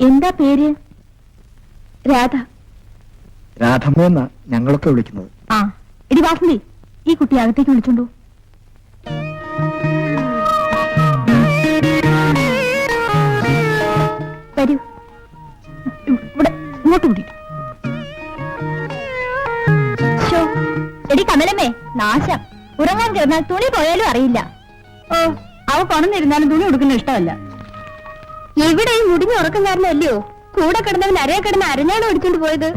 എന്താ പേര്? രാധ. രാധമ്മ എന്നാ ഞങ്ങളൊക്കെ വിളിക്കുന്നത്. ആ എടി വാസന്തി, ഈ കുട്ടി അകത്തേക്ക് വിളിച്ചോണ്ടു. വരൂ, ഇവിടെ ഇങ്ങോട്ട് കൂടി. എടി കമലമ്മേ, നാശം. ഉറങ്ങാൻ കിടന്നാൽ തുണി പോയാലും അറിയില്ല. ഓ, അവ കൊണന്നിരുന്നാലും തുണി കൊടുക്കുന്ന ഇഷ്ടമല്ല. ഇവിടെ ഈ മുടിഞ്ഞ ഉറക്കംകാരനല്ലയോ കൂടെ കിടന്നവൻ അരയെ കിടന്ന് അരഞ്ഞാണ് ഓടിച്ചോണ്ട് പോയത്.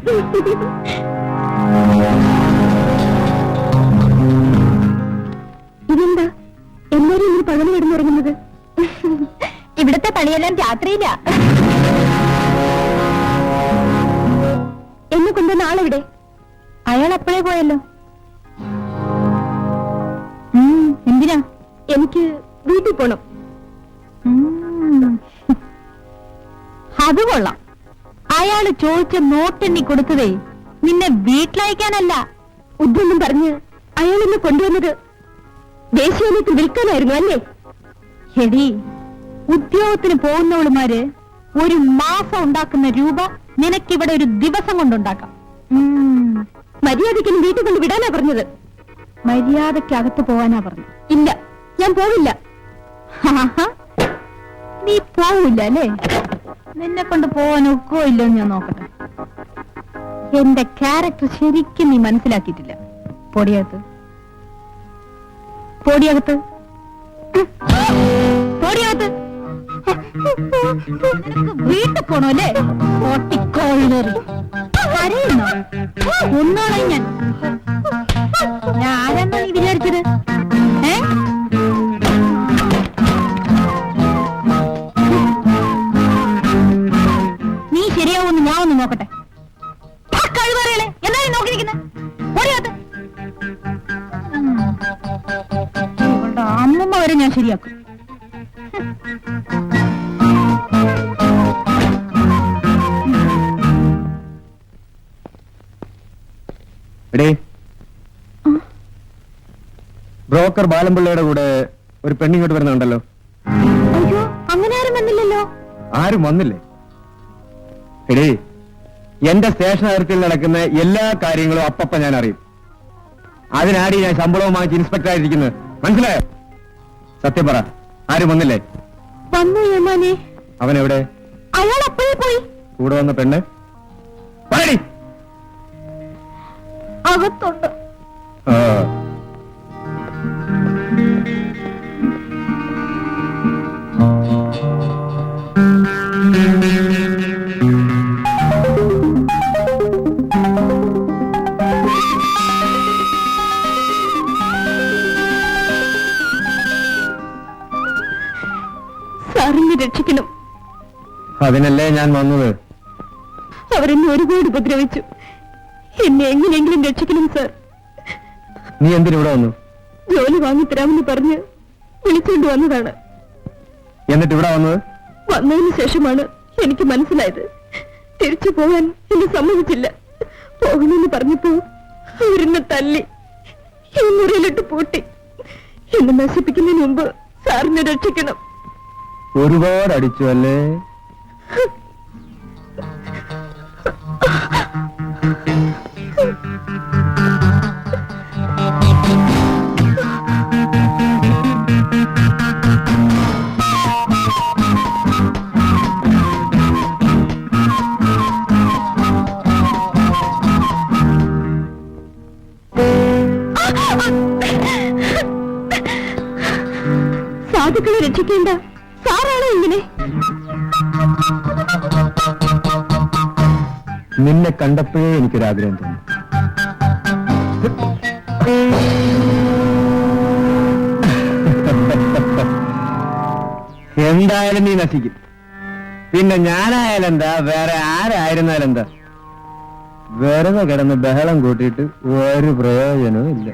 ഇതെന്താ എല്ലാരും ഇങ്ങനെ പകല് കിടന്നുറങ്ങുന്നത്? ഇവിടത്തെ പണിയെല്ലാം രാത്രിയില്ല. എന്നെ കൊണ്ടുവന്ന ആളെവിടെ? അയാൾ അപ്പോഴേ പോയല്ലോ. എന്തിനാ? എനിക്ക് വീട്ടിൽ പോണം. അത് കൊള്ളാം. അയാള് ചോദിച്ച നോട്ടെണ്ണി കൊടുത്തതേ നിന്നെ വീട്ടിലയക്കാനല്ല. ഉദ്യൊന്നും പറഞ്ഞ് അയാൾ എന്നെ കൊണ്ടുവന്നത് ദേശീയത്തിൽ വിൽക്കാനായിരുന്നു അല്ലേ? എടി, ഉദ്യോഗത്തിന് പോകുന്നവളുമാര് ഒരു മാസം ഉണ്ടാക്കുന്ന രൂപ നിനക്കിവിടെ ഒരു ദിവസം കൊണ്ടുണ്ടാക്കാം. മര്യാദയ്ക്ക് വീട്ടിൽ കൊണ്ട് വിടാനാ പറഞ്ഞത്. മര്യാദയ്ക്കകത്ത് പോവാനാ പറഞ്ഞു. ഇല്ല, ഞാൻ പോവില്ല. നീ പോവില്ല അല്ലേ? നിന്നെ കൊണ്ട് പോവാൻ ഒക്കോ ഇല്ലെന്ന് ഞാൻ നോക്കട്ടെ. എന്റെ ക്യാരക്ടർ ശരിക്കും നീ മനസ്സിലാക്കിയിട്ടില്ല. പൊടിയകത്ത് പൊടിയകത്ത് പൊടിയകത്ത്. വീട്ടിൽ പോണോ അല്ലേ? കരയുന്നോ? ഒന്നോളെ ഞാൻ ആരാന്നാ നീ വിചാരിച്ചത്? നീ ശരിയാവുമെന്ന് ഞാൻ ഒന്ന് നോക്കട്ടെ. കഴിവറിയളെ എല്ലാരും നോക്കിയിരിക്കുന്നത്. പൊടിയകത്ത്. ഇവളുടെ അമ്മമ്മ വരെ ഞാൻ ശരിയാക്കും. ബ്രോക്കർ ബാലംപിള്ളയുടെ കൂടെ ഒരു പെണ്ണിങ്ങോട്ട് വരുന്നുണ്ടല്ലോ. അയ്യോ, അങ്ങനെ ആരും വന്നില്ലല്ലോ. ആരും വന്നില്ലേ? എടേ, എന്റെ സ്റ്റേഷൻ അതിർത്തിയിൽ നടക്കുന്ന എല്ലാ കാര്യങ്ങളും അപ്പപ്പ ഞാൻ അറിയും. അതിനാടി ഞാൻ ശമ്പളവും വാങ്ങിച്ച് ഇൻസ്പെക്ടർ ആയിരിക്കുന്നത്. മനസ്സിലായോ? സത്യം പറ, ആരും വന്നില്ലേ? വന്നു യമാനെ. അവനെവിടെ? അയാൾ അപ്പോഴേ പോയി. കൂടെ വന്ന പെണ്ണ് അകത്തുണ്ട്. സാറിനെ രക്ഷിക്കണം. അതിനല്ലേ ഞാൻ വന്നത്. അവരെന്നെ ഒരുപാട് ഉപദ്രവിച്ചു. എന്നെ എങ്ങനെയെങ്കിലും രക്ഷിക്കണം സാർ. നീ എന്തിനിവിടെ വന്നു? ജോലി വാങ്ങിത്തരാമെന്ന് പറഞ്ഞ് വിളിച്ചുകൊണ്ട് വന്നതാണ്. എന്നിട്ട് ഇവിടെ വന്നത്? വന്നതിന് ശേഷമാണ് എനിക്ക് മനസ്സിലായത്. തിരിച്ചു പോകാൻ എന്നെ സമ്മതിച്ചില്ല. പോകണമെന്ന് പറഞ്ഞപ്പോ അവരെന്നെ തല്ലി ഈ മുറിയിലിട്ട് പൂട്ടി. എന്നെ നശിപ്പിക്കുന്നതിന് മുമ്പ് സാറിനെ രക്ഷിക്കണം. ഒരുപാട് അടിച്ചു അല്ലേ? സാധുക്കളെ രക്ഷിക്കേണ്ട സാറാണോ ഇങ്ങനെ? നിന്നെ കണ്ടപ്പോഴേ എനിക്കൊരാഗ്രഹം തോന്നി. എന്തായാലും നീ നശിക്കും. പിന്നെ ഞാനായാലെന്താ, വേറെ ആരായിരുന്നാലെന്താ? വെറുതെ കിടന്ന് ബഹളം കൂട്ടിയിട്ട് ഒരു പ്രയോജനവും ഇല്ല.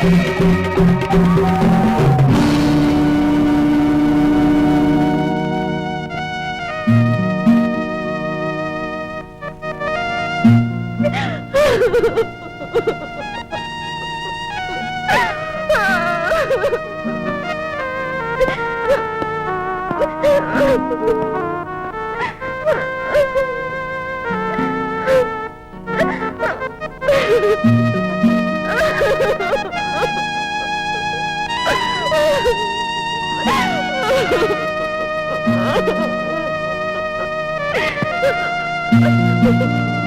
Ha ha ha!